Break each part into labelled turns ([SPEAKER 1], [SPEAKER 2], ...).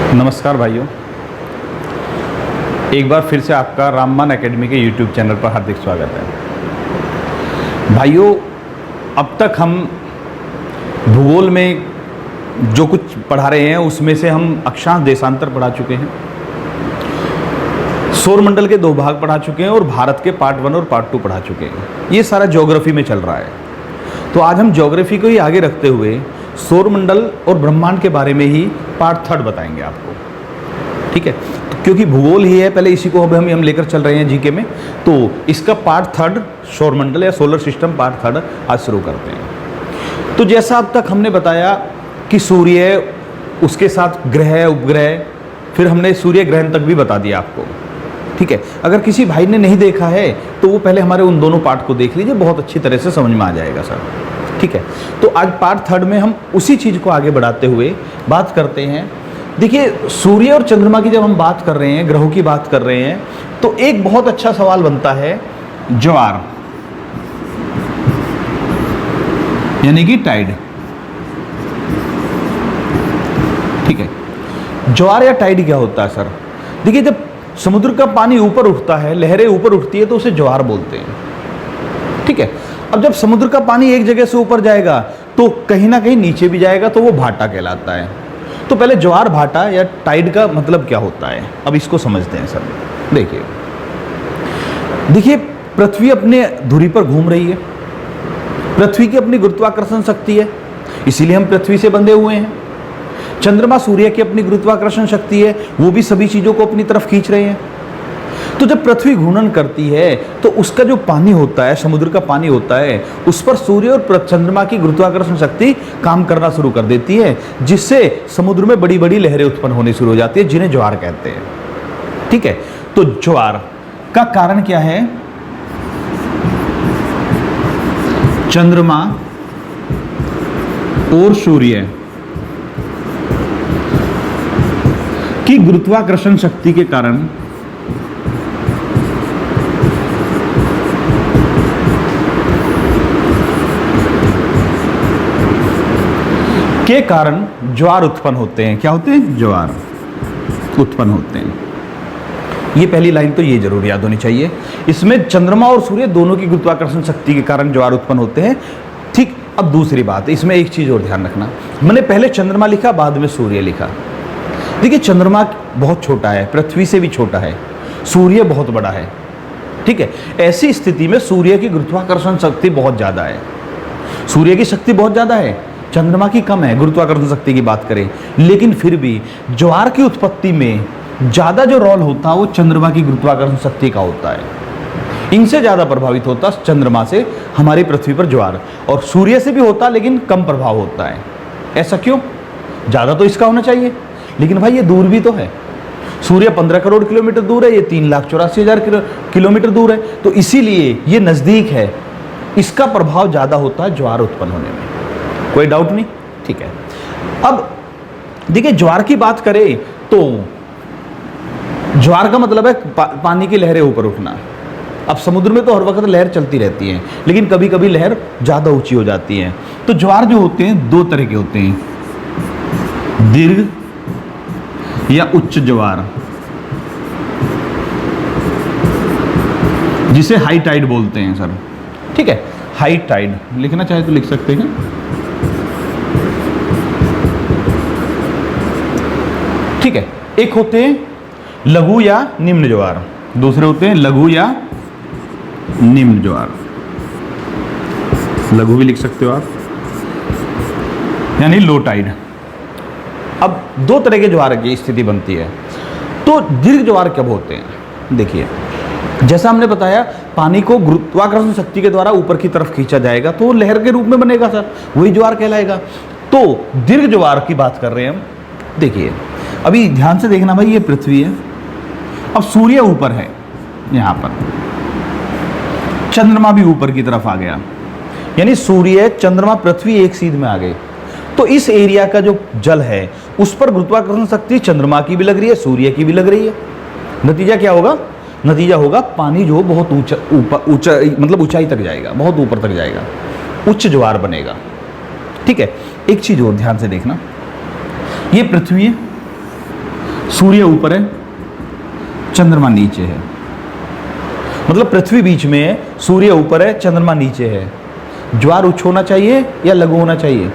[SPEAKER 1] नमस्कार भाइयों, एक बार फिर से आपका राममान एकेडमी के यूट्यूब चैनल पर हार्दिक स्वागत है। भाइयों, अब तक हम भूगोल में जो कुछ पढ़ा रहे हैं उसमें से हम अक्षांश देशांतर पढ़ा चुके हैं, सौरमंडल के 2 भाग पढ़ा चुके हैं और भारत के पार्ट 1 और पार्ट 2 पढ़ा चुके हैं। ये सारा ज्योग्राफी में चल रहा है। तो आज हम ज्योग्राफी को ही आगे रखते हुए सौरमंडल और ब्रह्मांड के बारे में ही पार्ट 3 बताएंगे आपको, ठीक है। तो क्योंकि भूगोल ही है, पहले इसी को हम लेकर चल रहे हैं जीके में, तो इसका पार्ट 3 सौरमंडल या सोलर सिस्टम पार्ट 3 आज शुरू करते हैं। तो जैसा अब तक हमने बताया कि सूर्य, उसके साथ ग्रह, उपग्रह, फिर हमने सूर्य ग्रहण तक भी बता दिया आपको, ठीक है। अगर किसी भाई ने नहीं देखा है तो वो पहले हमारे उन दोनों पार्ट को देख लीजिए, बहुत अच्छी तरह से समझ में आ जाएगा सर, ठीक है। तो आज पार्ट 3 में हम उसी चीज़ को आगे बढ़ाते हुए बात करते हैं। देखिए, सूर्य और चंद्रमा की जब हम बात कर रहे हैं, ग्रहों की बात कर रहे हैं, तो एक बहुत अच्छा सवाल बनता है ज्वार, यानी कि टाइड, ठीक है। ज्वार या टाइड क्या होता है सर? देखिए, जब समुद्र का पानी ऊपर उठता है, लहरें ऊपर उठती है, तो उसे ज्वार बोलते हैं, ठीक है। अब जब समुद्र का पानी एक जगह से ऊपर जाएगा तो कहीं ना कहीं नीचे भी जाएगा, तो वो भाटा कहलाता है। तो पहले ज्वार भाटा या टाइड का मतलब क्या होता है, अब इसको समझते हैं सर। देखिए, पृथ्वी अपने धुरी पर घूम रही है, पृथ्वी की अपनी गुरुत्वाकर्षण शक्ति है, इसीलिए हम पृथ्वी से बंधे हुए हैं। चंद्रमा, सूर्य की अपनी गुरुत्वाकर्षण शक्ति है, वो भी सभी चीजों को अपनी तरफ खींच रहे हैं। तो जब पृथ्वी घूर्णन करती है तो उसका जो पानी होता है, समुद्र का पानी होता है, उस पर सूर्य और चंद्रमा की गुरुत्वाकर्षण शक्ति काम करना शुरू कर देती है, जिससे समुद्र में बड़ी बड़ी लहरें उत्पन्न होनी शुरू हो जाती है, जिन्हें ज्वार कहते हैं, ठीक है। तो ज्वार का कारण क्या है? चंद्रमा और सूर्य की गुरुत्वाकर्षण शक्ति के कारण ज्वार उत्पन्न होते हैं। क्या होते हैं? ज्वार उत्पन्न होते हैं। ये पहली लाइन तो ये जरूर याद होनी चाहिए। इसमें चंद्रमा और सूर्य दोनों की गुरुत्वाकर्षण शक्ति के कारण ज्वार उत्पन्न होते हैं, ठीक। अब दूसरी बात, इसमें एक चीज और ध्यान रखना, मैंने पहले चंद्रमा लिखा, बाद में सूर्य लिखा। देखिए, चंद्रमा बहुत छोटा है, पृथ्वी से भी छोटा है, सूर्य बहुत बड़ा है, ठीक है। ऐसी स्थिति में सूर्य की गुरुत्वाकर्षण शक्ति बहुत ज्यादा है, सूर्य की शक्ति बहुत ज्यादा है, चंद्रमा की कम है गुरुत्वाकर्षण शक्ति की बात करें। लेकिन फिर भी ज्वार की उत्पत्ति में ज्यादा जो रोल होता है वो चंद्रमा की गुरुत्वाकर्षण शक्ति का होता है। इनसे ज्यादा प्रभावित होता चंद्रमा से हमारी पृथ्वी पर ज्वार, और सूर्य से भी होता लेकिन कम प्रभाव होता है। ऐसा क्यों? ज्यादा तो इसका होना चाहिए, लेकिन भाई ये दूर भी तो है। सूर्य 15 करोड़ किलोमीटर दूर है, ये 3,84,000 किलोमीटर दूर है, तो इसीलिए ये नजदीक है, इसका प्रभाव ज्यादा होता है ज्वार उत्पन्न होने में, कोई डाउट नहीं, ठीक है। अब देखिए, ज्वार की बात करें तो ज्वार का मतलब है पानी की लहरें ऊपर उठना। अब समुद्र में तो हर वक्त लहर चलती रहती है, लेकिन कभी कभी लहर ज्यादा ऊंची हो जाती है। तो ज्वार जो होते हैं 2 तरह के होते हैं, दीर्घ या उच्च ज्वार, जिसे हाई टाइड बोलते हैं सर, ठीक है। हाई टाइड लिखना चाहे तो लिख सकते हैं, ठीक है। एक होते हैं लघु या निम्न ज्वार, दूसरे होते हैं लघु या निम्न ज्वार। लघु भी लिख सकते हो आप, यानी लो टाइड। अब 2 तरह के ज्वार की स्थिति बनती है। तो दीर्घ ज्वार कब होते हैं? देखिए, जैसा हमने बताया, पानी को गुरुत्वाकर्षण शक्ति के द्वारा ऊपर की तरफ खींचा जाएगा तो वो लहर के रूप में बनेगा सर, वही ज्वार कहलाएगा। तो दीर्घ ज्वार की बात कर रहे हैं हम। देखिए, अभी ध्यान से देखना भाई, ये पृथ्वी है, अब सूर्य ऊपर है, यहां पर चंद्रमा भी ऊपर की तरफ आ गया, यानी सूर्य, चंद्रमा, पृथ्वी एक सीध में आ गए। तो इस एरिया का जो जल है उस पर गुरुत्वाकर्षण शक्ति चंद्रमा की भी लग रही है, सूर्य की भी लग रही है। नतीजा क्या होगा? नतीजा होगा पानी जो बहुत ऊंचा मतलब ऊंचाई तक जाएगा, बहुत ऊपर तक जाएगा, उच्च ज्वार बनेगा, ठीक है। एक चीज और ध्यान से देखना, ये पृथ्वी है, सूर्य ऊपर है, चंद्रमा नीचे है, मतलब पृथ्वी बीच में है, सूर्य ऊपर है, चंद्रमा नीचे है। ज्वार उच्च होना चाहिए या लघु होना चाहिए?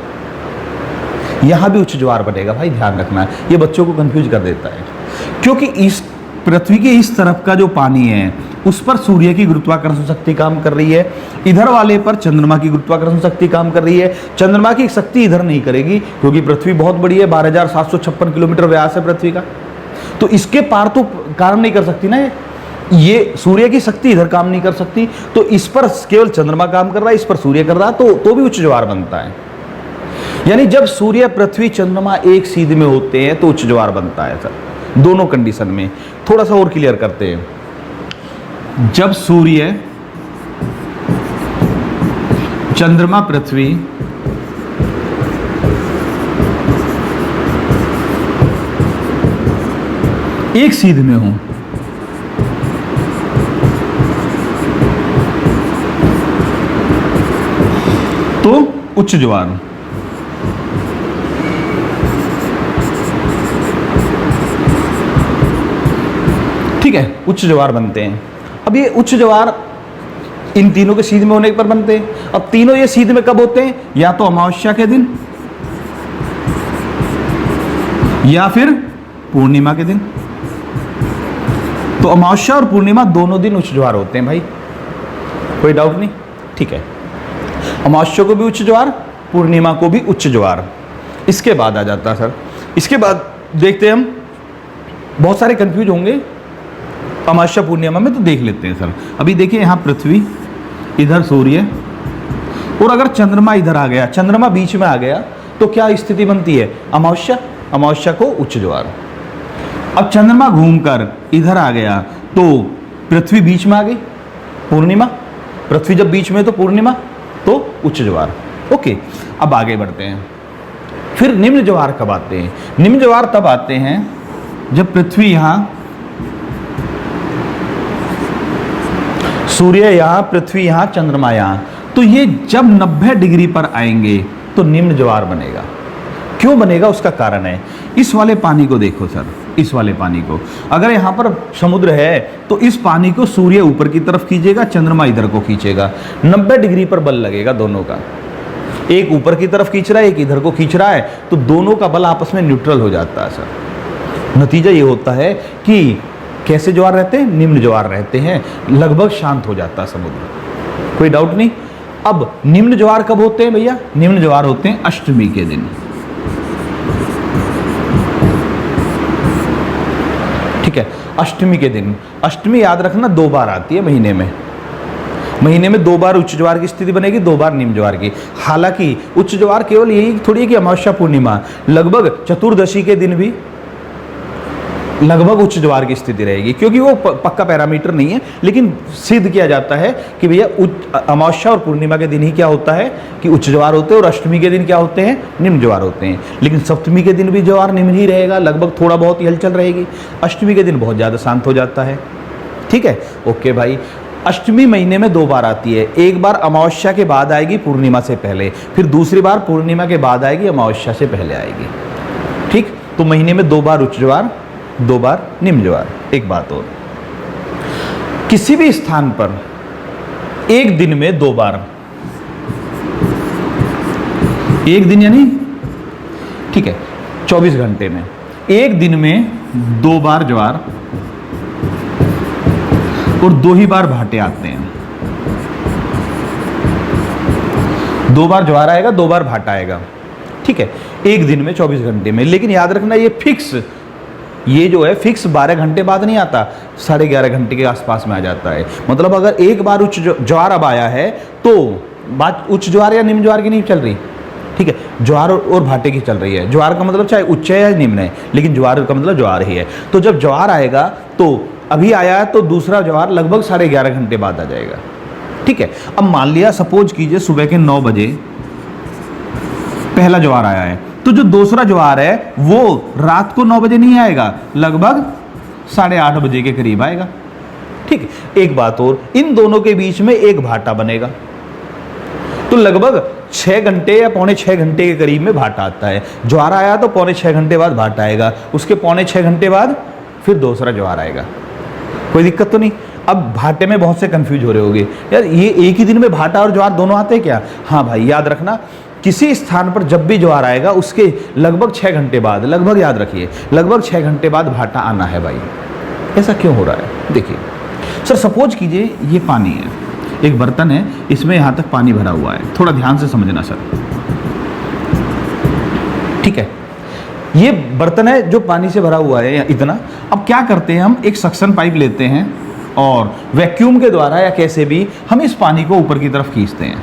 [SPEAKER 1] यहां भी उच्च ज्वार बनेगा भाई, ध्यान रखना है, ये बच्चों को कंफ्यूज कर देता है। क्योंकि इस पृथ्वी के इस तरफ का जो पानी है उस पर सूर्य की गुरुत्वाकर्षण शक्ति काम कर रही है, इधर वाले पर चंद्रमा की गुरुत्वाकर्षण शक्ति काम कर रही है। चंद्रमा की शक्ति इधर नहीं करेगी क्योंकि पृथ्वी बहुत बड़ी है, 12,756 किलोमीटर व्यास है पृथ्वी का, तो इसके पार तो काम नहीं कर सकती ना ये सूर्य की शक्ति इधर काम नहीं कर सकती, तो इस पर केवल चंद्रमा काम कर रहा है, इस पर सूर्य कर रहा है, तो भी उच्च ज्वार बनता है। यानी जब सूर्य पृथ्वी चंद्रमा एक सीध में होते हैं तो उच्च ज्वार बनता है सर, दोनों कंडीशन में। थोड़ा सा और क्लियर करते हैं, जब सूर्य चंद्रमा पृथ्वी एक सीध में हो तो उच्च ज्वार, ठीक है, उच्च ज्वार बनते हैं। अब ये उच्च ज्वार इन तीनों के सीध में होने पर बनते हैं। अब तीनों ये सीध में कब होते हैं? या तो अमावस्या के दिन या फिर पूर्णिमा के दिन। तो अमावस्या और पूर्णिमा दोनों दिन उच्च ज्वार होते हैं भाई, कोई डाउट नहीं, ठीक है। अमावस्या को भी उच्च ज्वार, पूर्णिमा को भी उच्च ज्वार। इसके बाद आ जाता है सर, इसके बाद देखते हैं हम, बहुत सारे कंफ्यूज होंगे अमावस्या पूर्णिमा में, तो देख लेते हैं सर। अभी देखिए यहाँ पृथ्वी, इधर सूर्य, और अगर चंद्रमा इधर आ गया, चंद्रमा बीच में आ गया, तो क्या स्थिति बनती है? अमावस्या, अमावस्या को उच्च ज्वार। अब चंद्रमा घूमकर इधर आ गया तो पृथ्वी बीच में आ गई, पूर्णिमा। पृथ्वी जब बीच में तो पूर्णिमा, तो उच्च ज्वार। ओके, अब आगे बढ़ते हैं। फिर निम्न ज्वार कब आते हैं? निम्न ज्वार तब आते हैं जब पृथ्वी यहां, सूर्य यहां, पृथ्वी यहां, चंद्रमा यहां, तो ये जब 90 डिग्री पर आएंगे तो निम्न ज्वार बनेगा। क्यों बनेगा उसका कारण है, इस वाले पानी को देखो सर, इस वाले पानी को, अगर यहाँ पर समुद्र है तो इस पानी को सूर्य ऊपर की तरफ खींचेगा, चंद्रमा इधर को खींचेगा, 90 डिग्री पर बल लगेगा दोनों का। एक ऊपर की तरफ खींच रहा है, एक इधर को खींच रहा है, तो दोनों का बल आपस में न्यूट्रल हो जाता है सर। नतीजा ये होता है कि कैसे ज्वार रहते हैं? निम्न ज्वार रहते हैं, लगभग शांत हो जाता है समुद्र, कोई डाउट नहीं। अब निम्न ज्वार कब होते हैं भैया? निम्न ज्वार होते हैं अष्टमी के दिन, ठीक है, अष्टमी के दिन। अष्टमी याद रखना 2 बार आती है महीने में, महीने में 2 बार उच्च ज्वार की स्थिति बनेगी, 2 बार निम्न ज्वार की। हालांकि उच्च ज्वार केवल यही थोड़ी है कि अमावस्या पूर्णिमा, लगभग चतुर्दशी के दिन भी लगभग उच्च ज्वार की स्थिति रहेगी, क्योंकि वो पक्का पैरामीटर नहीं है, लेकिन सिद्ध किया जाता है कि भैया अमावस्या और पूर्णिमा के दिन ही क्या होता है कि उच्च ज्वार होते हैं, और अष्टमी के दिन क्या होते हैं? निम्न ज्वार होते हैं। लेकिन सप्तमी के दिन भी ज्वार निम्न ही रहेगा, लगभग थोड़ा बहुत ही हलचल रहेगी। अष्टमी के दिन बहुत ज़्यादा शांत हो जाता है, ठीक है। ओके भाई, अष्टमी महीने में 2 बार आती है, एक बार अमावस्या के बाद आएगी पूर्णिमा से पहले, फिर दूसरी बार पूर्णिमा के बाद आएगी, अमावस्या से पहले आएगी, ठीक। तो महीने में 2 बार उच्च ज्वार, 2 बार निम्न ज्वार। एक बात और, किसी भी स्थान पर एक दिन में 2 बार, एक दिन यानी ठीक है 24 घंटे में एक दिन में 2 बार ज्वार और 2 ही बार भाटे आते हैं। 2 बार ज्वार आएगा, 2 बार भाटा आएगा, ठीक है, एक दिन में 24 घंटे में। लेकिन याद रखना ये फिक्स, ये जो है फिक्स 12 घंटे बाद नहीं आता, 11.5 घंटे के आसपास में आ जाता है। मतलब अगर एक बार उच्च ज्वार अब आया है तो बात उच्च ज्वार या निम्न ज्वार की नहीं चल रही, ठीक है, ज्वार और भाटे की चल रही है। ज्वार का मतलब चाहे उच्च है या निम्न है, लेकिन ज्वार का मतलब ज्वार ही है। तो जब ज्वार आएगा तो अभी आया है तो दूसरा ज्वार लगभग 11.5 घंटे बाद आ जाएगा, ठीक है। अब मान लिया सपोज कीजिए सुबह के 9 बजे पहला ज्वार आया है, तो जो दूसरा ज्वार है वो रात को 9 बजे नहीं आएगा, लगभग 8:30 बजे के करीब आएगा, ठीक है। एक बात और, इन दोनों के बीच में एक भाटा बनेगा। तो लगभग 6 घंटे या पौने 6 घंटे के करीब में भाटा आता है। ज्वार आया तो पौने 6 घंटे बाद भाटा आएगा, उसके पौने 6 घंटे बाद फिर दूसरा ज्वार आएगा। कोई दिक्कत तो नहीं। अब भाटे में बहुत से कंफ्यूज हो रहे होंगे, यार ये एक ही दिन में भाटा और ज्वार दोनों आते हैं क्या? हाँ भाई, याद रखना, किसी स्थान पर जब भी ज्वार आएगा उसके लगभग 6 घंटे बाद, लगभग याद रखिए, लगभग 6 घंटे बाद भाटा आना है भाई। ऐसा क्यों हो रहा है? देखिए सर, सपोज कीजिए ये पानी है, एक बर्तन है, इसमें यहाँ तक पानी भरा हुआ है। थोड़ा ध्यान से समझना सर, ठीक है। ये बर्तन है जो पानी से भरा हुआ है इतना। अब क्या करते हैं, हम एक सक्शन पाइप लेते हैं और वैक्यूम के द्वारा या कैसे भी हम इस पानी को ऊपर की तरफ खींचते हैं।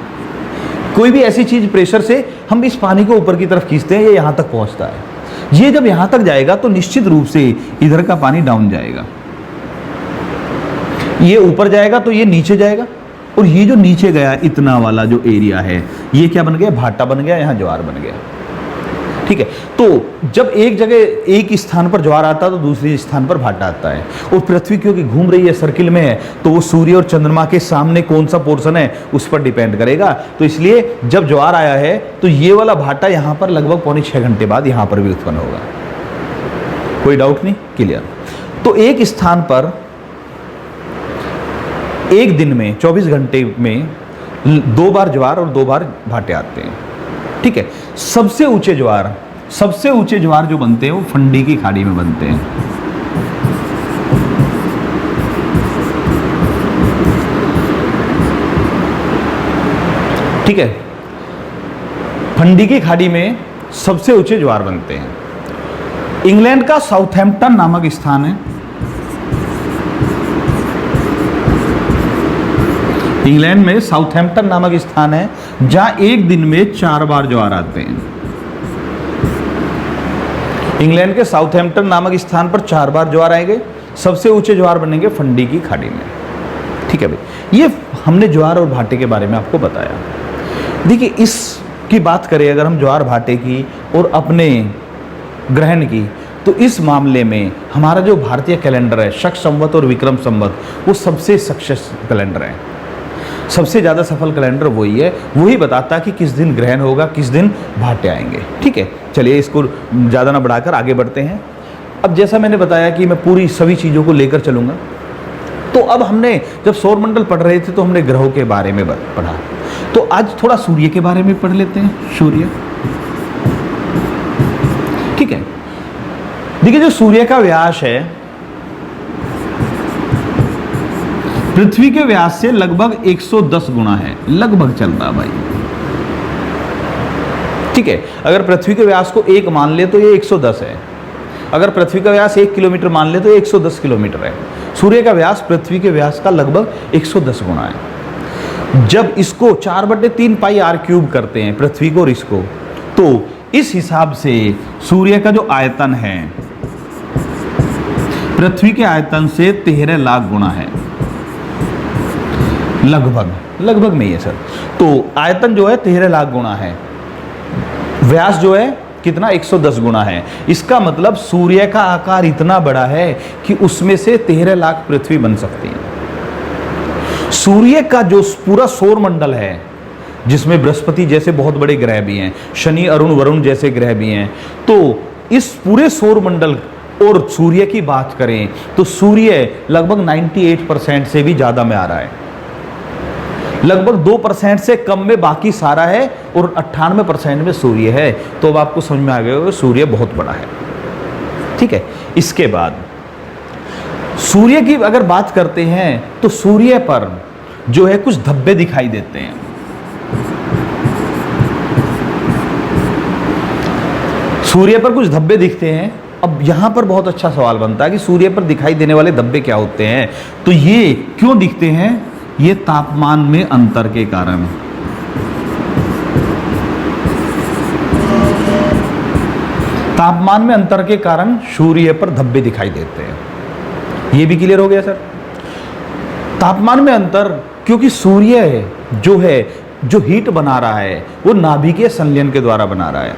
[SPEAKER 1] कोई भी ऐसी चीज प्रेशर से हम इस पानी को ऊपर की तरफ खींचते हैं, ये यहाँ तक पहुँचता है। ये जब यहाँ तक जाएगा तो निश्चित रूप से इधर का पानी डाउन जाएगा, ये ऊपर जाएगा तो ये नीचे जाएगा, और ये जो नीचे गया इतना वाला जो एरिया है, ये क्या बन गया? भाटा बन गया, यहाँ ज्वार बन गया। ठीक है, तो जब एक जगह एक स्थान पर ज्वार आता है तो दूसरे स्थान पर भाटा आता है। और पृथ्वी क्योंकि घूम रही है, सर्किल में है, तो वो सूर्य और चंद्रमा के सामने कौन सा पोर्शन है उस पर डिपेंड करेगा। तो इसलिए जब ज्वार आया है तो ये वाला भाटा यहाँ पर लगभग पौने 6 घंटे बाद यहाँ पर भी उत्पन्न होगा। कोई डाउट नहीं? क्लियर? तो एक स्थान पर एक दिन में 24 घंटे में 2 बार ज्वार और 2 बार भाटे आते हैं। ठीक है, सबसे ऊंचे ज्वार जो बनते हैं वो फंडी की खाड़ी में बनते हैं। ठीक है, फंडी की खाड़ी में सबसे ऊंचे ज्वार बनते हैं। इंग्लैंड का साउथहैम्पटन नामक स्थान है, इंग्लैंड में साउथहैम्पटन नामक स्थान है जहां एक दिन में 4 बार ज्वार आते हैं। इंग्लैंड के साउथहैम्पटन नामक स्थान पर 4 बार ज्वार आएंगे। सबसे ऊंचे ज्वार बनेंगे फंडी की खाड़ी में। ठीक है भाई, ये हमने ज्वार और भाटे के बारे में आपको बताया। देखिए, इसकी बात करें अगर हम ज्वार भाटे की और अपने ग्रहण की, तो इस मामले में हमारा जो भारतीय कैलेंडर है, शक संवत और विक्रम संवत, वो सबसे सक्सेस कैलेंडर है। सबसे ज़्यादा सफल कैलेंडर वही है, वही बताता है कि किस दिन ग्रहण होगा, किस दिन भाटे आएंगे। ठीक है, चलिए इसको ज़्यादा ना बढ़ाकर आगे बढ़ते हैं। अब जैसा मैंने बताया कि मैं पूरी सभी चीज़ों को लेकर चलूँगा, तो अब हमने जब सौरमंडल पढ़ रहे थे तो हमने ग्रहों के बारे में पढ़ा, तो आज थोड़ा सूर्य के बारे में पढ़ लेते हैं। सूर्य, ठीक है। देखिए, जो सूर्य का व्यास है पृथ्वी के व्यास से लगभग 110 गुना है, लगभग चल रहा भाई। ठीक है, अगर पृथ्वी के व्यास को 1 मान ले तो ये 110 है। अगर पृथ्वी का व्यास 1 किलोमीटर मान ले तो ये 110 किलोमीटर है। सूर्य का व्यास पृथ्वी के व्यास का लगभग 110 गुना है। जब इसको 4/3 पाई r क्यूब करते हैं पृथ्वी को और इसको, तो इस हिसाब से सूर्य का जो आयतन है पृथ्वी के आयतन से 13 लाख गुना है, लगभग में ये सर। तो आयतन जो है 13 लाख गुना है, व्यास जो है कितना 110 गुना है। इसका मतलब सूर्य का आकार इतना बड़ा है कि उसमें से 13 लाख पृथ्वी बन सकती है। सूर्य का जो पूरा सौर मंडल है, जिसमें बृहस्पति जैसे बहुत बड़े ग्रह भी हैं, शनि अरुण वरुण जैसे ग्रह भी हैं, तो इस पूरे सौर मंडल और सूर्य की बात करें तो सूर्य लगभग 98% से भी ज्यादा में आ रहा है। लगभग 2% से कम में बाकी सारा है और 98% में सूर्य है। तो अब आपको समझ में आ गया होगा सूर्य बहुत बड़ा है। ठीक है, इसके बाद सूर्य की अगर बात करते हैं तो सूर्य पर जो है कुछ धब्बे दिखाई देते हैं। सूर्य पर कुछ धब्बे दिखते हैं। अब यहां पर बहुत अच्छा सवाल बनता है कि सूर्य पर दिखाई देने वाले धब्बे क्या होते हैं। तो ये क्यों दिखते हैं? ये तापमान में अंतर के कारण। तापमान में अंतर के कारण सूर्य पर धब्बे दिखाई देते हैं। ये भी क्लियर हो गया सर? तापमान में अंतर, क्योंकि सूर्य जो हीट बना रहा है वो नाभिकीय संलयन के द्वारा बना रहा है।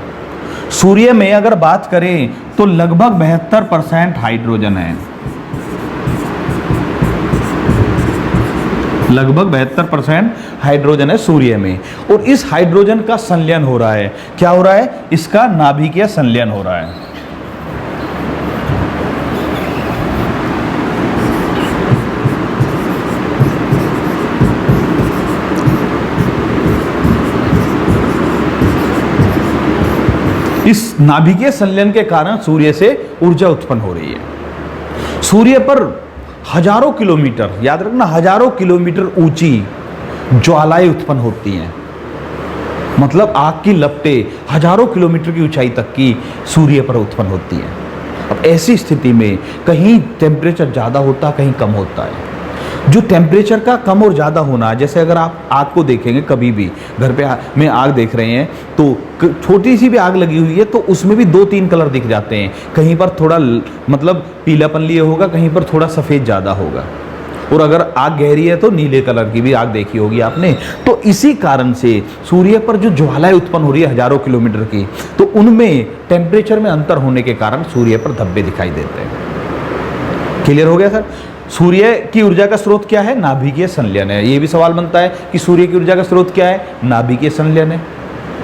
[SPEAKER 1] सूर्य में अगर बात करें तो लगभग 72% हाइड्रोजन है, लगभग 72% हाइड्रोजन है सूर्य में, और इस हाइड्रोजन का संलयन हो रहा है। क्या हो रहा है? इसका नाभिकीय संलयन हो रहा है। इस नाभिकीय संलयन के कारण सूर्य से ऊर्जा उत्पन्न हो रही है। सूर्य पर हजारों किलोमीटर, याद रखना, हजारों किलोमीटर ऊंची ज्वालाएं उत्पन्न होती हैं। मतलब आग की लपटें हजारों किलोमीटर की ऊंचाई तक की सूर्य पर उत्पन्न होती हैं। अब ऐसी स्थिति में कहीं टेम्परेचर ज़्यादा होता, कहीं कम होता है। जो टेम्परेचर का कम और ज़्यादा होना, जैसे अगर आप आग को देखेंगे, कभी भी घर पे में आग देख रहे हैं तो छोटी सी भी आग लगी हुई है तो उसमें भी 2-3 कलर दिख जाते हैं। कहीं पर थोड़ा मतलब पीलापन लिए होगा, कहीं पर थोड़ा सफ़ेद ज़्यादा होगा, और अगर आग गहरी है तो नीले कलर की भी आग देखी होगी आपने। तो इसी कारण से सूर्य पर जो ज्वालाएं उत्पन्न हो रही है हजारों किलोमीटर की, तो उनमें टेम्परेचर में अंतर होने के कारण सूर्य पर धब्बे दिखाई देते हैं। क्लियर हो गया सर? सूर्य की ऊर्जा का स्रोत क्या है? नाभिकीय संलयन है। ये भी सवाल बनता है कि सूर्य की ऊर्जा का स्रोत क्या है? नाभिकीय संलयन है।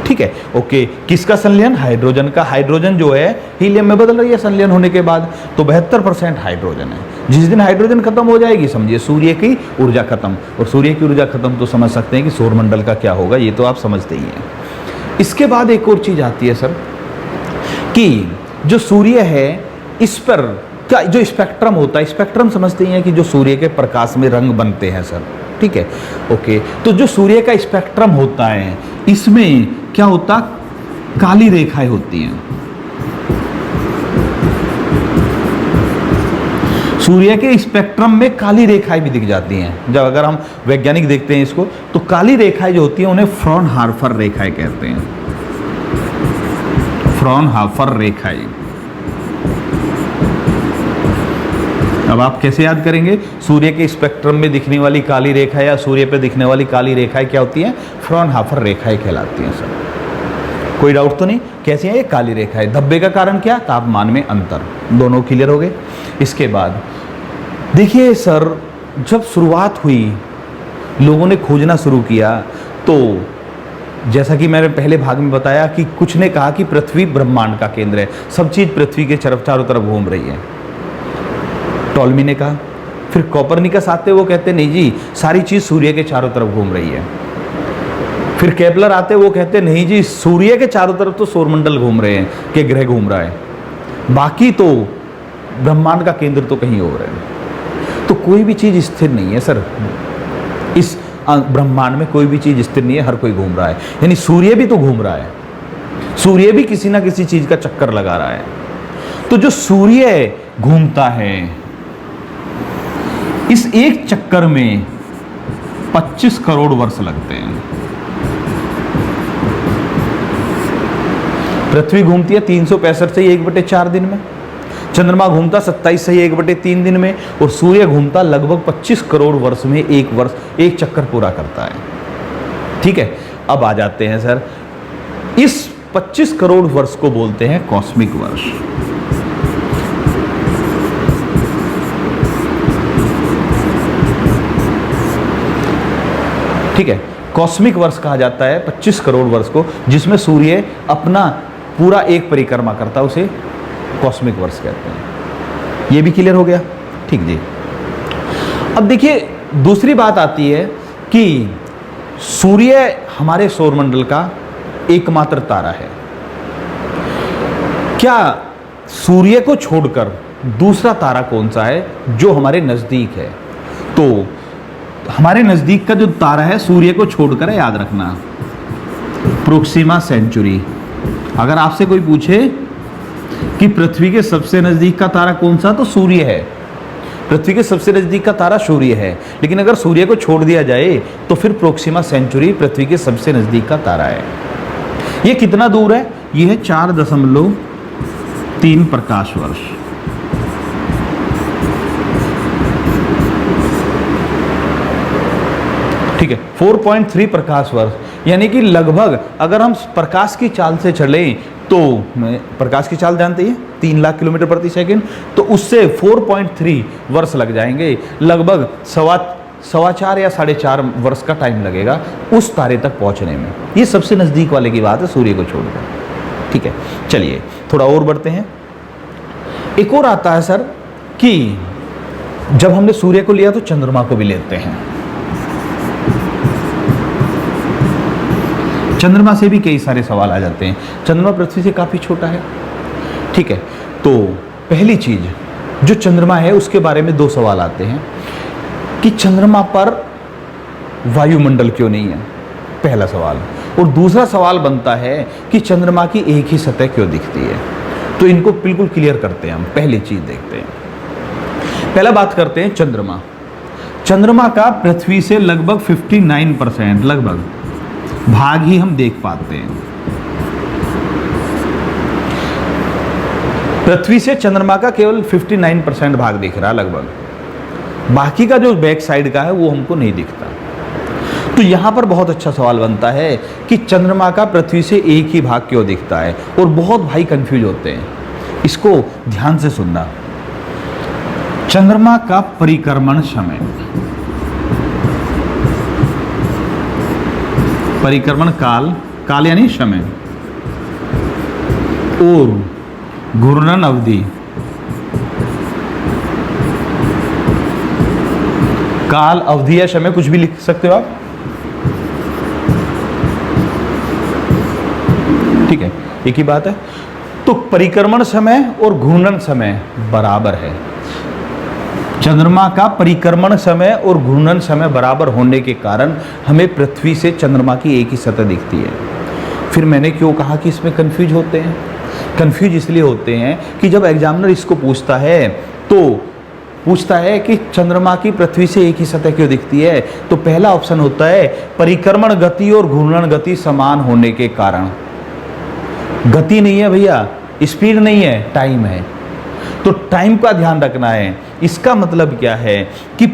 [SPEAKER 1] ठीक है, ओके। किसका संलयन? हाइड्रोजन का। हाइड्रोजन जो है हीलियम में बदल रही है संलयन होने के बाद, तो 72% हाइड्रोजन है। जिस दिन हाइड्रोजन खत्म हो जाएगी, समझिए सूर्य की ऊर्जा खत्म, और सूर्य की ऊर्जा खत्म तो समझ सकते हैं कि सौरमंडल का क्या होगा, ये तो आप समझते ही हैं। इसके बाद एक और चीज आती है सर, कि जो सूर्य है इस पर क्या जो स्पेक्ट्रम होता है, स्पेक्ट्रम समझते ही हैं कि जो सूर्य के प्रकाश में रंग बनते हैं सर। ठीक है, ओके। तो जो सूर्य का स्पेक्ट्रम होता है, इसमें क्या होता? काली रेखाएं होती हैं। सूर्य के स्पेक्ट्रम में काली रेखाएं भी दिख जाती हैं। जब अगर हम वैज्ञानिक देखते हैं इसको, तो काली रेखाएं जो होती हैं उन्हें फ्रॉनहोफर रेखाएं कहते हैं। फ्रॉनहोफर रेखाएं। अब आप कैसे याद करेंगे? सूर्य के स्पेक्ट्रम में दिखने वाली काली रेखा या सूर्य पे दिखने वाली काली रेखाएं क्या होती हैं? फ्रॉनहोफर रेखाएं कहलाती हैं सर। कोई डाउट तो नहीं? कैसी है ये काली रेखाएं? धब्बे का कारण क्या? तापमान में अंतर। दोनों क्लियर हो गए। इसके बाद देखिए सर, जब शुरुआत हुई, लोगों ने खोजना शुरू किया, तो जैसा कि मैंने पहले भाग में बताया कि कुछ ने कहा कि पृथ्वी ब्रह्मांड का केंद्र है, सब चीज पृथ्वी के चारों तरफ घूम रही है, टॉलमी ने कहा। फिर कोपरनिकस आते, वो कहते नहीं जी, सारी चीज सूर्य के चारों तरफ घूम रही है। फिर केपलर आते, वो कहते नहीं जी, सूर्य के चारों तरफ तो सौरमंडल घूम रहे हैं, कि ग्रह घूम रहा है, बाकी तो ब्रह्मांड का केंद्र तो कहीं और है। तो कोई भी चीज स्थिर नहीं है सर, इस ब्रह्मांड में कोई भी चीज स्थिर नहीं है, हर कोई घूम रहा है। यानी सूर्य भी तो घूम रहा है, सूर्य भी किसी ना किसी चीज का चक्कर लगा रहा है। तो जो सूर्य घूमता है, इस एक चक्कर में 25 करोड़ वर्ष लगते हैं। पृथ्वी घूमती है 365 से 1/4 दिन में, चंद्रमा घूमता 27 से 1/3 दिन में, और सूर्य घूमता लगभग 25 करोड़ वर्ष में एक चक्कर पूरा करता है। ठीक है, अब आ जाते हैं सर, इस 25 करोड़ वर्ष को बोलते हैं कॉस्मिक वर्ष। ठीक है, कॉस्मिक वर्ष कहा जाता है 25 करोड़ वर्ष को, जिसमें सूर्य अपना पूरा एक परिक्रमा करता है, उसे कॉस्मिक वर्ष कहते हैं। ये भी क्लियर हो गया? ठीक जी। अब देखिए, दूसरी बात आती है कि सूर्य हमारे सौरमंडल का एकमात्र तारा है। क्या सूर्य को छोड़कर दूसरा तारा कौन सा है जो हमारे नजदीक है? तो हमारे नजदीक का जो तारा है सूर्य को छोड़कर है, याद रखना, प्रोक्सिमा सेंचुरी। अगर आपसे कोई पूछे कि पृथ्वी के सबसे नजदीक का तारा कौन सा, तो सूर्य है। पृथ्वी के सबसे नजदीक का तारा सूर्य है, लेकिन अगर सूर्य को छोड़ दिया जाए तो फिर प्रोक्सिमा सेंचुरी पृथ्वी के सबसे नजदीक का तारा है। ये कितना दूर है? ये है 4.3 प्रकाश वर्ष। ठीक है, 4.3 प्रकाश वर्ष, यानी कि लगभग अगर हम प्रकाश की चाल से चलें, तो प्रकाश की चाल जानते हैं 3 लाख किलोमीटर प्रति सेकंड, तो उससे 4.3 वर्ष लग जाएंगे, लगभग 4.25 या 4.5 वर्ष का टाइम लगेगा उस तारे तक पहुंचने में। ये सबसे नज़दीक वाले की बात है सूर्य को छोड़कर। ठीक है, चलिए थोड़ा और बढ़ते हैं। एक और आता है सर कि जब हमने सूर्य को लिया तो चंद्रमा को भी लेते हैं। चंद्रमा से भी कई सारे सवाल आ जाते हैं। चंद्रमा पृथ्वी से काफ़ी छोटा है। ठीक है, तो पहली चीज़ जो चंद्रमा है उसके बारे में 2 सवाल आते हैं कि चंद्रमा पर वायुमंडल क्यों नहीं है, पहला सवाल। और दूसरा सवाल बनता है कि चंद्रमा की एक ही सतह क्यों दिखती है। तो इनको बिल्कुल क्लियर करते हैं हम। पहली चीज़ देखते हैं, पहला बात करते हैं चंद्रमा। चंद्रमा का पृथ्वी से लगभग 59% लगभग भाग ही हम देख पाते हैं। पृथ्वी से चंद्रमा का केवल 59% भाग दिख रहा है लगभग, बाकी का जो बैक साइड का है वो हमको नहीं दिखता। तो यहां पर बहुत अच्छा सवाल बनता है कि चंद्रमा का पृथ्वी से एक ही भाग क्यों दिखता है। और बहुत भाई कंफ्यूज होते हैं, इसको ध्यान से सुनना। चंद्रमा का परिक्रमण समय, परिक्रमण काल, काल यानी समय, और घूर्णन अवधि, काल अवधि या समय कुछ भी लिख सकते हो आप। ठीक है, एक ही बात है। तो परिक्रमण समय और घूर्णन समय बराबर है। चंद्रमा का परिक्रमण समय और घूर्णन समय बराबर होने के कारण हमें पृथ्वी से चंद्रमा की एक ही सतह दिखती है। फिर मैंने क्यों कहा कि इसमें कंफ्यूज होते हैं? कंफ्यूज इसलिए होते हैं कि जब एग्जामिनर इसको पूछता है तो पूछता है कि चंद्रमा की पृथ्वी से एक ही सतह क्यों दिखती है, तो पहला ऑप्शन होता है परिक्रमण गति और घूर्णन गति समान होने के कारण। गति नहीं है भैया, स्पीड नहीं है, टाइम है। तो टाइम का ध्यान रखना है। इसका मतलब क्या है कि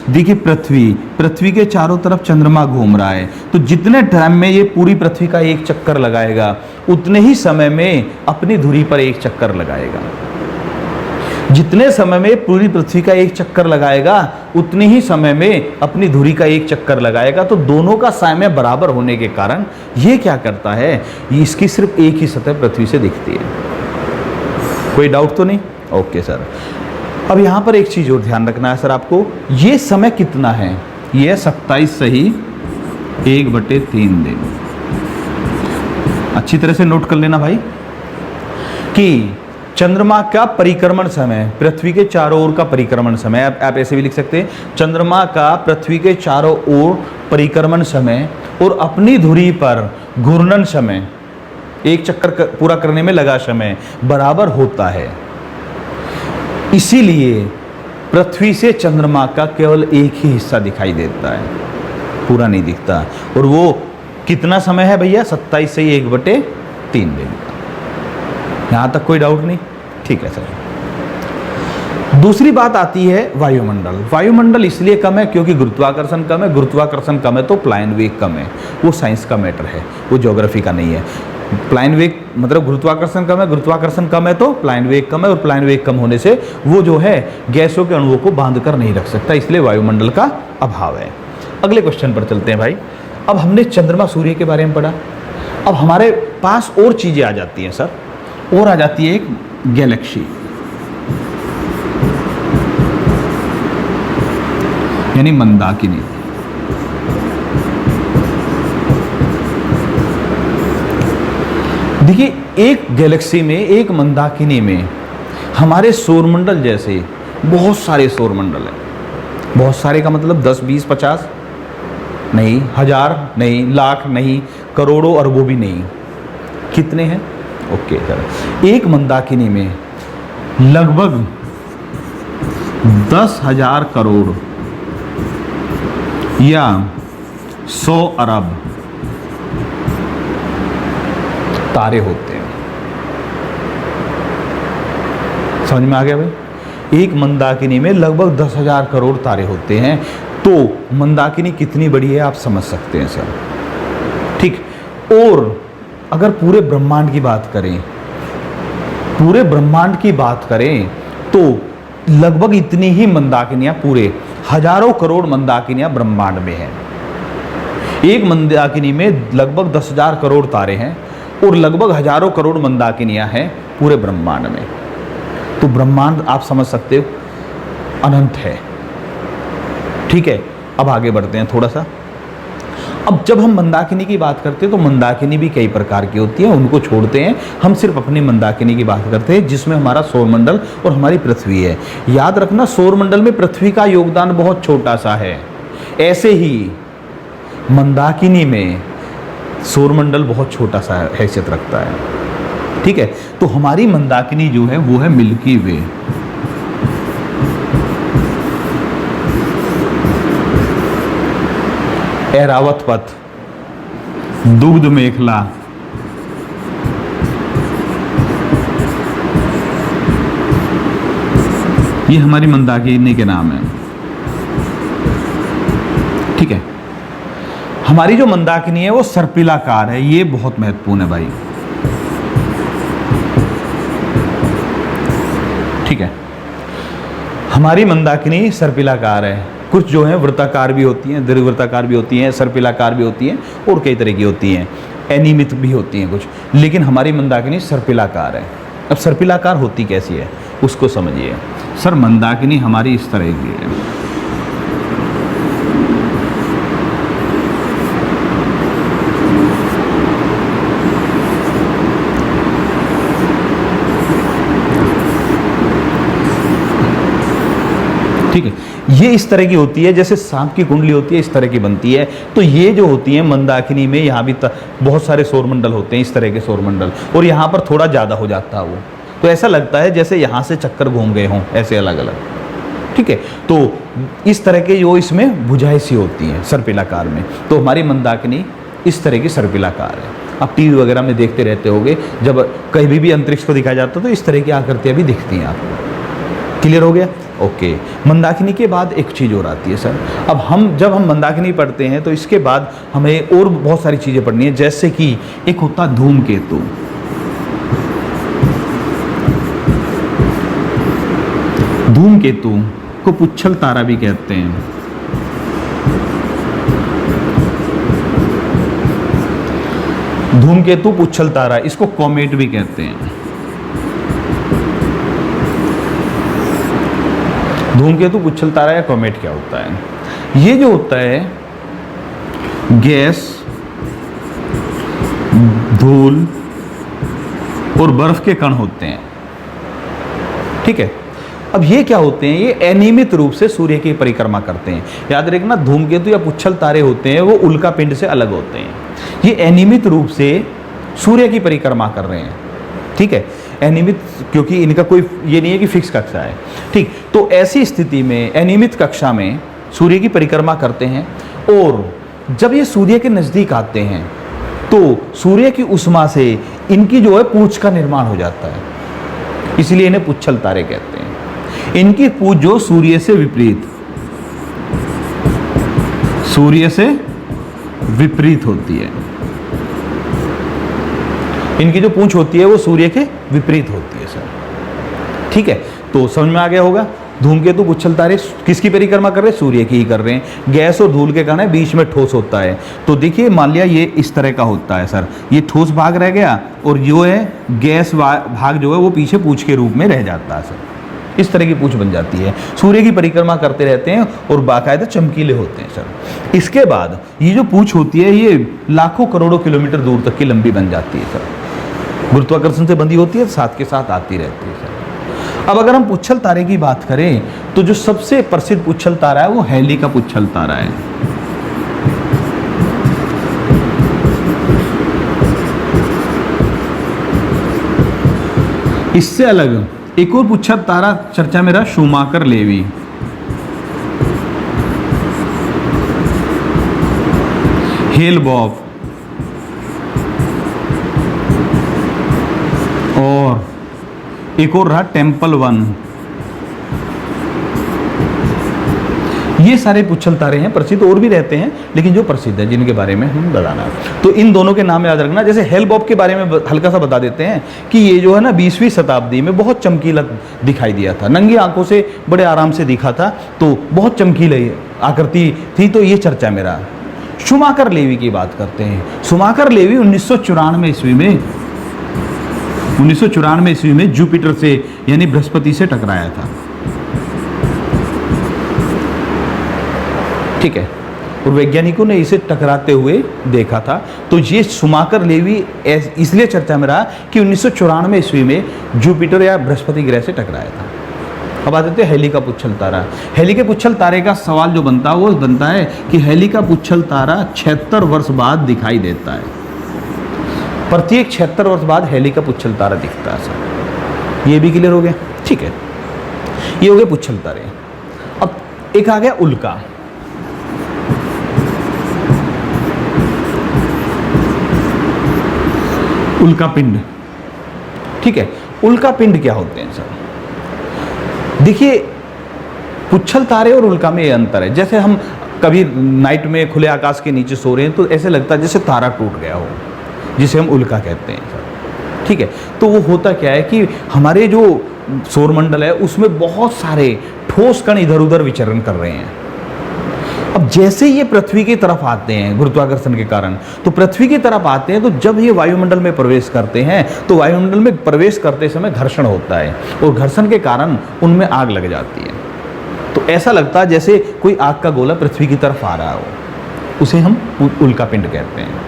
[SPEAKER 1] देखिए पृथ्वी के चारों तरफ चंद्रमा घूम रहा है, तो जितने टाइम में ये पूरी पृथ्वी का एक चक्कर लगाएगा उतने ही समय में अपनी धुरी पर एक चक्कर लगाएगा। जितने समय में पूरी पृथ्वी का एक चक्कर लगाएगा उतने ही समय में अपनी धुरी का एक चक्कर लगाएगा। तो दोनों का समय बराबर होने के कारण ये क्या करता है, इसकी सिर्फ एक ही सतह पृथ्वी से दिखती है। कोई डाउट तो नहीं? Okay sir. अब यहाँ पर एक चीज़ और ध्यान रखना है सर आपको, ये समय कितना है? ये 27 सही 1/3 दिन। अच्छी तरह से नोट कर लेना भाई कि चंद्रमा का परिक्रमण समय, पृथ्वी के चारों ओर का परिक्रमण समय, आप ऐसे भी लिख सकते हैं चंद्रमा का पृथ्वी के चारों ओर परिक्रमण समय और अपनी धुरी पर घूर्णन समय, एक चक्कर पूरा करने में लगा समय बराबर होता है। इसीलिए पृथ्वी से चंद्रमा का केवल एक ही हिस्सा दिखाई देता है, पूरा नहीं दिखता। और वो कितना समय है भैया? 27 से 1/3 दिन। यहां तक कोई डाउट नहीं? ठीक है सर। दूसरी बात आती है वायुमंडल। वायुमंडल इसलिए कम है क्योंकि गुरुत्वाकर्षण कम है। गुरुत्वाकर्षण कम है तो प्लायन वेग कम है। वो साइंस का मैटर है, वो ज्योग्राफी का नहीं है। प्लायन वेग मतलब गुरुत्वाकर्षण कम है, गुरुत्वाकर्षण कम है तो प्लायन वेग कम है, और प्लायन वेग कम होने से वो जो है गैसों के अणुओं को बांध कर नहीं रख सकता, इसलिए वायुमंडल का अभाव है। अगले क्वेश्चन पर चलते हैं भाई। अब हमने चंद्रमा सूर्य के बारे में पढ़ा, अब हमारे पास और चीजें आ जाती हैं सर, और आ जाती है एक गैलेक्सी, यानी मंदाकिनी। देखिए एक गैलेक्सी में, एक मंदाकिनी में हमारे सौरमंडल जैसे बहुत सारे सौरमंडल हैं। बहुत सारे का मतलब 10, 20, 50 नहीं, 1000 नहीं, लाख नहीं, करोड़ों अरबों भी नहीं। कितने हैं? ओके सर, एक मंदाकिनी में लगभग 10,000 करोड़ या 100 अरब तारे होते हैं। समझ में आ गया भाई? एक मंदाकिनी में लगभग 10,000 करोड़ तारे होते हैं। तो मंदाकिनी कितनी बड़ी है आप समझ सकते हैं सर। ठीक, और अगर पूरे ब्रह्मांड की बात करें, पूरे ब्रह्मांड की बात करें तो लगभग इतनी ही मंदाकिनियां पूरे हजारों करोड़ मंदाकिनियां ब्रह्मांड में है। एक मंदाकिनी में लगभग 10,000 करोड़ तारे हैं और लगभग हजारों करोड़ मंदाकिनियां हैं पूरे ब्रह्मांड में। तो ब्रह्मांड आप समझ सकते हो अनंत है। ठीक है, अब आगे बढ़ते हैं थोड़ा सा। अब जब हम मंदाकिनी की बात करते हैं तो मंदाकिनी भी कई प्रकार की होती है, उनको छोड़ते हैं, हम सिर्फ अपनी मंदाकिनी की बात करते हैं जिसमें हमारा सौरमंडल और हमारी पृथ्वी है। याद रखना सौरमंडल में पृथ्वी का योगदान बहुत छोटा सा है, ऐसे ही मंदाकिनी में सौरमंडल बहुत छोटा सा हैसियत रखता है। ठीक है, तो हमारी मंदाकिनी जो है वो है मिल्की वे। ऐरावत पथ, दुग्ध मेखला, ये हमारी मंदाकिनी के नाम है। ठीक है, हमारी जो मंदाकिनी है वो सर्पिलाकार है, ये बहुत महत्वपूर्ण है भाई। ठीक है, हमारी मंदाकिनी सर्पिलाकार है। कुछ जो है वृत्ताकार भी होती हैं, दीर्घवृत्ताकार भी होती हैं, सर्पिलाकार भी होती हैं और कई तरह की होती हैं, अनियमित भी होती हैं कुछ, लेकिन हमारी मंदाकिनी सर्पिलाकार है। अब सर्पिलाकार होती कैसी है उसको समझिए। सर मंदाकिनी हमारी इस तरह की है, ठीक है, ये इस तरह की होती है, जैसे सांप की कुंडली होती है इस तरह की बनती है। तो ये जो होती है मंदाकिनी में, यहाँ भी बहुत सारे सौरमंडल होते हैं, इस तरह के सौरमंडल, और यहाँ पर थोड़ा ज़्यादा हो जाता है वो, तो ऐसा लगता है जैसे यहाँ से चक्कर घूम गए हों, ऐसे अलग अलग। ठीक है, तो इस तरह के जो इसमें भुजाएं सी होती हैं सर्पिलाकार में, तो हमारी मंदाकिनी इस तरह की सर्पिलाकार है। आप टीवी वगैरह में देखते रहते होगे, जब कहीं भी अंतरिक्ष को दिखाया जाता है तो इस तरह की आकृतियाँ भी दिखती हैं आपको। क्लियर हो गया? ओके। मंदाकिनी के बाद एक चीज़ और आती है सर। अब जब हम मंदाकिनी पढ़ते हैं तो इसके बाद हमें और बहुत सारी चीज़ें पढ़नी है, जैसे कि एक होता धूमकेतु। धूमकेतु को पुच्छल तारा भी कहते हैं। धूमकेतु पुच्छल तारा, इसको कॉमेट भी कहते हैं। धूमकेतु पुच्छल तारा या कॉमेट क्या होता है? ये जो होता है गैस, धूल और बर्फ के कण होते हैं। ठीक है, अब ये क्या होते हैं? ये अनियमित रूप से सूर्य की परिक्रमा करते हैं। याद रखना, धूमकेतु या पुच्छल तारे होते हैं वो उल्का पिंड से अलग होते हैं। ये अनियमित रूप से सूर्य की परिक्रमा कर रहे हैं। ठीक है, अनियमित, क्योंकि इनका कोई ये नहीं है कि फिक्स कक्षा है। ठीक, तो ऐसी स्थिति में अनियमित कक्षा में सूर्य की परिक्रमा करते हैं, और जब ये सूर्य के नज़दीक आते हैं तो सूर्य की उष्मा से इनकी जो है पूंछ का निर्माण हो जाता है, इसलिए इन्हें पुच्छल तारे कहते हैं। इनकी पूंछ जो सूर्य से विपरीत होती है। इनकी जो पूंछ होती है वो सूर्य के विपरीत होती है सर। ठीक है, तो समझ में आ गया होगा। धूमकेतु पुच्छल तारे किसकी परिक्रमा कर रहे हैं? सूर्य की ही कर रहे हैं। गैस और धूल के कारण है, बीच में ठोस होता है। तो देखिए, मान लिया ये इस तरह का होता है सर, ये ठोस भाग रह गया और जो है गैस भाग जो है वो पीछे पूंछ के रूप में रह जाता है सर। इस तरह की पूंछ बन जाती है। सूर्य की परिक्रमा करते रहते हैं और बाकायदा चमकीले होते हैं सर। इसके बाद ये जो पूंछ होती है ये लाखों करोड़ों किलोमीटर दूर तक की लंबी बन जाती है सर। गुरुत्वाकर्षण से बंधी होती है, साथ के साथ आती रहती है सर। अब अगर हम पुच्छल तारे की बात करें तो जो सबसे प्रसिद्ध पुच्छल तारा है वो हैली का पुच्छल तारा है। इससे अलग एक और पुच्छल तारा चर्चा में रहा, शूमाकर लेवी। हेल-बॉप और एक और रहा टेम्पल 1। ये सारे पुच्छल तारे हैं, प्रसिद्ध और भी रहते हैं, लेकिन जो प्रसिद्ध है जिनके बारे में हम बताना, तो इन दोनों के नाम याद रखना। जैसे हेल बॉब के बारे में हल्का सा बता देते हैं कि ये जो है ना 20वीं शताब्दी में बहुत चमकीला दिखाई दिया था, नंगी आंखों से बड़े आराम से दिखा था, तो बहुत चमकीली आकृति थी, तो ये चर्चा मेरा। शुमाकर लेवी की बात करते हैं। शुमाकर लेवी 1994 ईस्वी में जुपिटर से यानी बृहस्पति से टकराया था, ठीक है, और वैज्ञानिकों ने इसे टकराते हुए देखा था। तो ये शुमाकर लेवी इसलिए चर्चा में रहा कि 1994 ईस्वी में जुपिटर या बृहस्पति ग्रह से टकराया था। अब आते हैं हेली का पुच्छल तारा। हेली के पुच्छल तारे का सवाल जो बनता है वो बनता है कि हेली का पुच्छल तारा 76 वर्ष बाद दिखाई देता है। प्रत्येक 76 वर्ष बाद हेली का पुच्छल तारा दिखता है सर। ये भी क्लियर हो गया, ठीक है। ये हो गए पुच्छल तारे। अब एक आ गया उल्का। उल्का पिंड, ठीक है। उल्का पिंड क्या होते हैं सर? देखिए, पुच्छल तारे और उल्का में ये अंतर है। जैसे हम कभी नाइट में खुले आकाश के नीचे सो रहे हैं तो ऐसे लगता है जैसे तारा टूट गया हो, जिसे हम उल्का कहते हैं सर, ठीक है। तो वो होता क्या है कि हमारे जो सौरमंडल है उसमें बहुत सारे ठोस कण इधर उधर विचरण कर रहे हैं। अब जैसे ये पृथ्वी की तरफ आते हैं गुरुत्वाकर्षण के कारण, तो पृथ्वी की तरफ आते हैं, तो जब ये वायुमंडल में प्रवेश करते हैं तो वायुमंडल में प्रवेश करते समय घर्षण होता है, और घर्षण के कारण उनमें आग लग जाती है। तो ऐसा लगता है जैसे कोई आग का गोला पृथ्वी की तरफ आ रहा हो, उसे हम उल्का पिंड कहते हैं।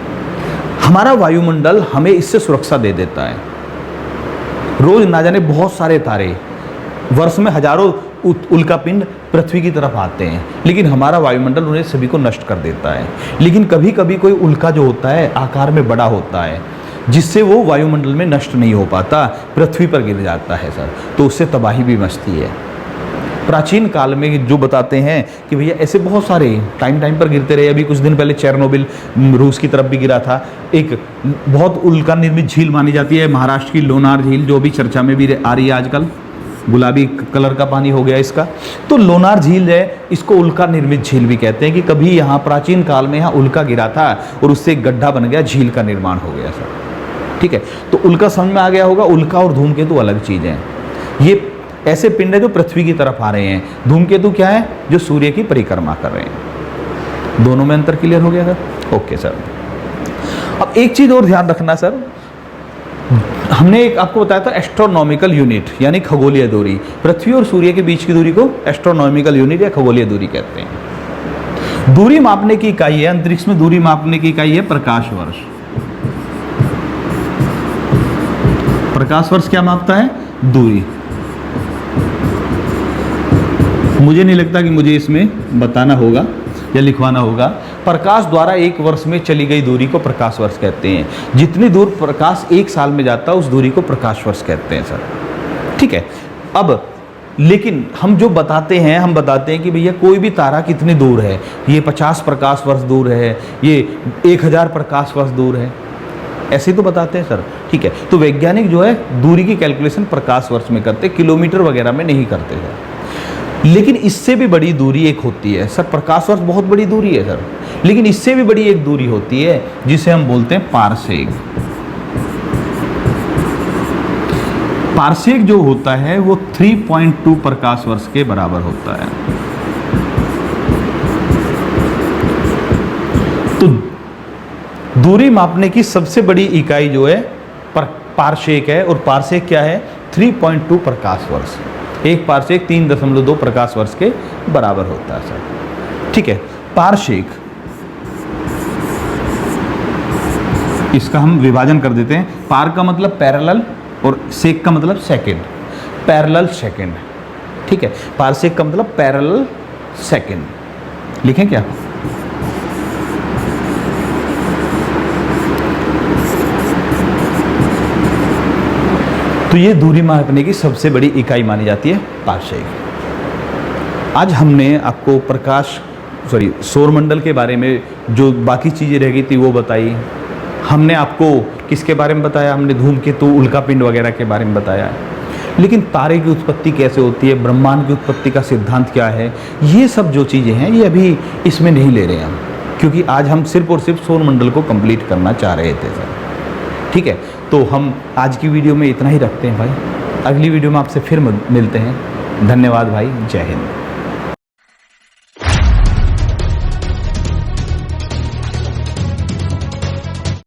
[SPEAKER 1] हमारा वायुमंडल हमें इससे सुरक्षा दे देता है। रोज ना जाने बहुत सारे तारे, वर्ष में हजारों उल्का पिंड पृथ्वी की तरफ आते हैं, लेकिन हमारा वायुमंडल उन्हें सभी को नष्ट कर देता है। लेकिन कभी कभी कोई उल्का जो होता है आकार में बड़ा होता है, जिससे वो वायुमंडल में नष्ट नहीं हो पाता, पृथ्वी पर गिर जाता है सर, तो उससे तबाही भी मचती है। प्राचीन काल में जो बताते हैं कि भैया ऐसे बहुत सारे टाइम पर गिरते रहे। अभी कुछ दिन पहले चेरनोबिल रूस की तरफ भी गिरा था। एक बहुत उल्का निर्मित झील मानी जाती है महाराष्ट्र की लोनार झील, जो भी चर्चा में भी आ रही है आजकल, गुलाबी कलर का पानी हो गया इसका। तो लोनार झील है, इसको उल्का निर्मित झील भी कहते हैं कि कभी यहाँ प्राचीन काल में यहाँ उल्का गिरा था और उससे एक गड्ढा बन गया, झील का निर्माण हो गया सर, ठीक है। तो उल्का समझ में आ गया होगा। उल्का और धूमकेतु अलग चीज़ हैं। ये ऐसे पिंड है जो पृथ्वी की तरफ आ रहे हैं। धूमकेतु क्या है? जो सूर्य की परिक्रमा कर रहे हैं। दोनों में अंतर क्लियर हो गया सर? Okay sir. अब एक चीज़ और ध्यान रखना सर, हमने एक आपको बताया था एस्ट्रोनॉमिकल यूनिट यानी खगोलीय दूरी। पृथ्वी और सूर्य के बीच की दूरी को एस्ट्रोनॉमिकल यूनिट या खगोलीय दूरी कहते हैं। दूरी मापने की इकाई है, अंतरिक्ष में दूरी मापने की इकाई है प्रकाश वर्ष। प्रकाश वर्ष क्या मापता है? दूरी। मुझे नहीं लगता कि मुझे इसमें बताना होगा या लिखवाना होगा। प्रकाश द्वारा एक वर्ष में चली गई दूरी को प्रकाश वर्ष कहते हैं। जितनी दूर प्रकाश एक साल में जाता है उस दूरी को प्रकाश वर्ष कहते हैं सर, ठीक है। अब लेकिन हम जो बताते हैं, हम बताते हैं कि भैया कोई भी तारा कितनी दूर है, ये 50 प्रकाश वर्ष दूर है, ये 1000 प्रकाश वर्ष दूर है, ऐसे तो बताते हैं सर, ठीक है। तो वैज्ञानिक जो है दूरी की कैलकुलेशन प्रकाश वर्ष में करते, किलोमीटर वगैरह में नहीं करते सर। लेकिन इससे भी बड़ी दूरी एक होती है सर, प्रकाश वर्ष बहुत बड़ी दूरी है सर, लेकिन इससे भी बड़ी एक दूरी होती है जिसे हम बोलते हैं पारसेक। पारसेक जो होता है वो 3.2 प्रकाश वर्ष के बराबर होता है। तो दूरी मापने की सबसे बड़ी इकाई जो है पारसेक है, और पारसेक क्या है? 3.2 प्रकाश वर्ष। एक पारसेक 3.2 प्रकाश वर्ष के बराबर होता है सर, ठीक है। पारसेक, इसका हम विभाजन कर देते हैं। पार का मतलब पैरेलल और सेक का मतलब सेकंड, पैरेलल सेकंड, ठीक है। पारसेक का मतलब पैरेलल सेकंड। लिखें क्या? तो ये दूरी मापने की सबसे बड़ी इकाई मानी जाती है पारसेक। आज हमने आपको सौरमंडल के बारे में जो बाकी चीज़ें रह गई थी वो बताई। हमने आपको किसके बारे में बताया? हमने धूमकेतु, उल्का पिंड वगैरह के बारे में बताया। लेकिन तारे की उत्पत्ति कैसे होती है, ब्रह्मांड की उत्पत्ति का सिद्धांत क्या है, ये सब जो चीज़ें हैं ये अभी इसमें नहीं ले रहे हैं हम, क्योंकि आज हम सिर्फ और सिर्फ सौर मंडल को कंप्लीट करना चाह रहे थे सर। ठीक है, तो हम आज की वीडियो में इतना ही रखते हैं भाई, अगली वीडियो में आपसे फिर मिलते हैं। धन्यवाद भाई, जय हिंद।